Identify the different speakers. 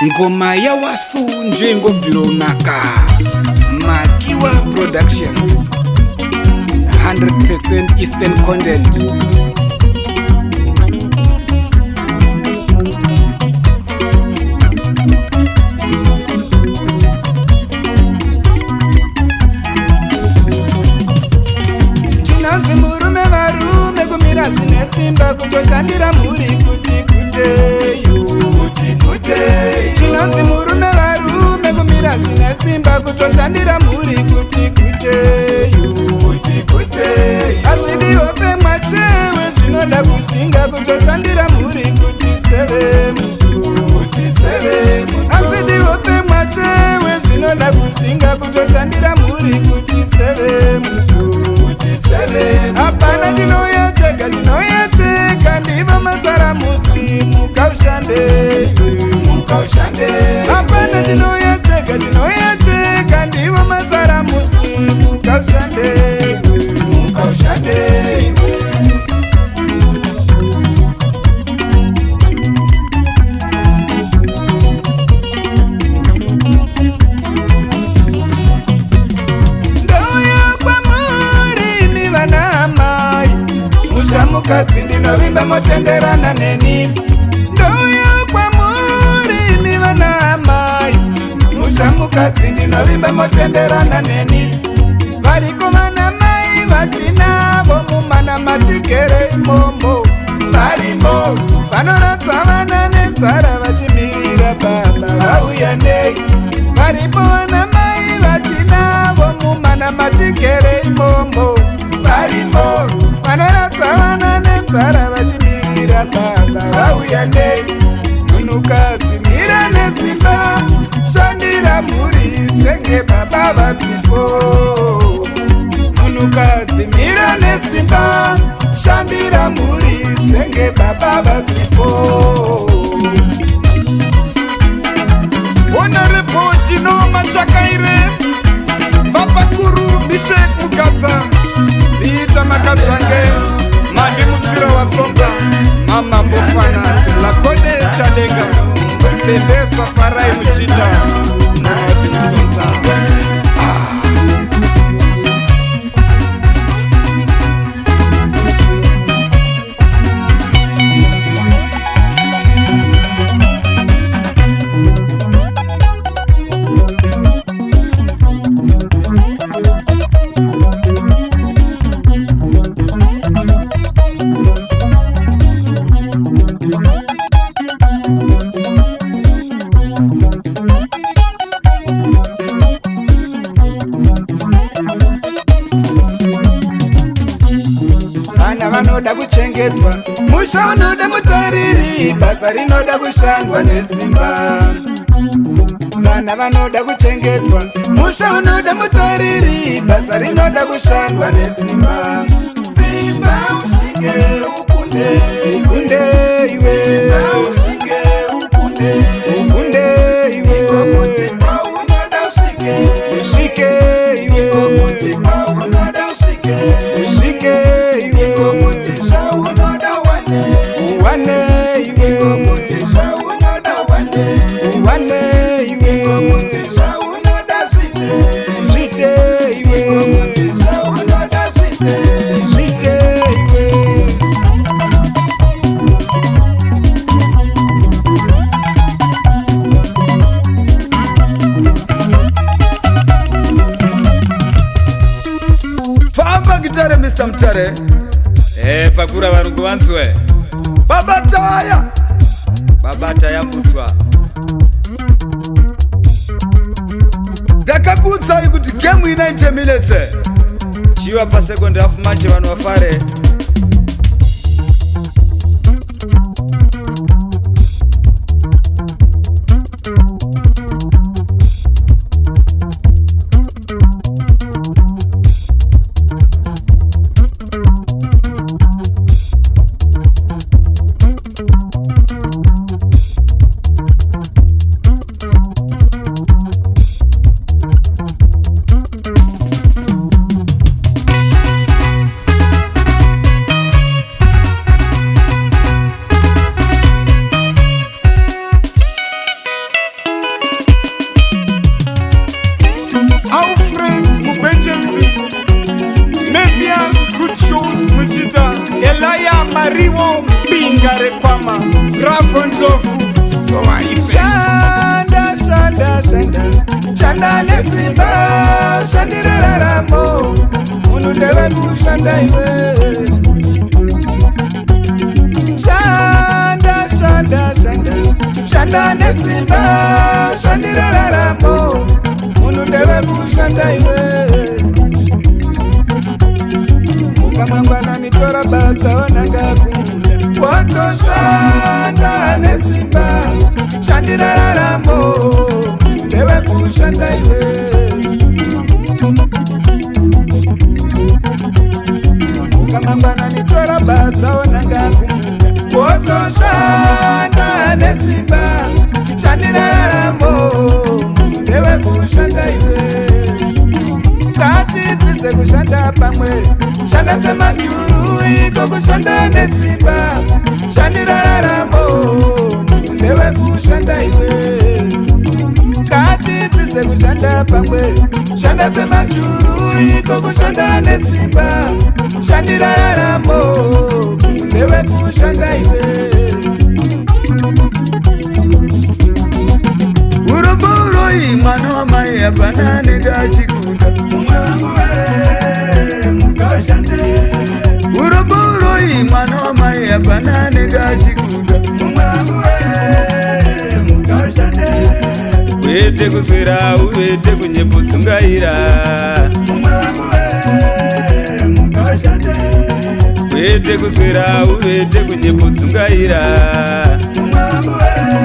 Speaker 1: ngoma yawasu nzvengobviro naka Makiwa Productions 100% Eastern content. Chinonzi murume varume kumira zvine simba kutoshandira mhuri kuti kuteyo Chinonzi murume varume kumira zvine simba kutoshandira mhuri kuti kuteyo Hazvidi hope mwachewe zvinoda kushinga kutoshandira mhuri kuti seve mutu Hazvidi hope mwachewe zvinoda kushinga kutoshandira mhuri kuti seve mutu Hapana chinoyecheka ndiva mazara musi mukaushande Hapana chinoyecheka ndiva mazara musi mukaushande Mukadzi ndinovimba motenderana neni ndouya kwamuri imi vana mai musha mukadzi ndinovimba motenderana neni variko vana mai vatinavo mumana matigere imomo varimo vanoratsa vana nenzara vachimirira baba vauya nei varipo vana mai vatinavo mumana matigere imomo varimo vanoratsa vana nenzara vachimirira baba vauya nei munhukadzi mira nesimba shandira mhuri senge baba vasipo munhukadzi mira nesimba shandira mhuri senge baba vasipo
Speaker 2: Ona repoti no machakaire vapakuru Mishek Mukadza Vita makadzange mande mutsiro watsonga mama mbofana lakone chadenga tendesa farai muchita
Speaker 1: vanoda kuchengetwa musha unoda mutariri basa rinoda kushandwa nesimba vana vanoda kuchengetwa musha unoda mutariri basa rinoda kushandwa nesimba simba ushinge ukunde iwe ushinge ukunde iwe unoda ushike iwe unoda ushike
Speaker 2: Famba gitare Mr. Mtare
Speaker 3: pakura varungu vanzwe babata yambuswa
Speaker 2: takakudzai kuti gemu ina 90 minutes
Speaker 3: chiva pa second half match vanhu vafare
Speaker 1: ndeve kushanda iwe. Shanda, shanda, shanda, shanda nesimba, shandira raramo, munhu ndeve kushanda iwe. Mukamangwana nitora bata onanga kumunda, wotoshanda nesimba, shandira raramo, munhu ndeve kushanda iwe. Mukamangwana nitora bata onanga kumunda, wotoshanda nesimba, shandira raramo, munhu ndeve kushanda iwe. Ngatidzidze kushanda pamwe, shanda semajuru iko kushanda nesimba, shandira raramo, munhu ndeve kushanda iwe. Ngatidzidze kushanda pamwe, shanda semajuru iko kushanda nesimba, shandira raramo, munhu ndeve kushanda iwe.
Speaker 2: Uroboro imwana wamai hapana negachikunda.
Speaker 1: Mumwe wangu we mukashande.
Speaker 2: Uroboro imwana wamai hapana negachikunda.
Speaker 1: Mumwe wangu we mukashande.
Speaker 3: Uwete kuswera uwete kunyepotsungaira.
Speaker 1: Mumwe wangu we mukashande.
Speaker 3: Uwete kuswera uwete kunyepotsungaira.
Speaker 1: Mumwe wangu we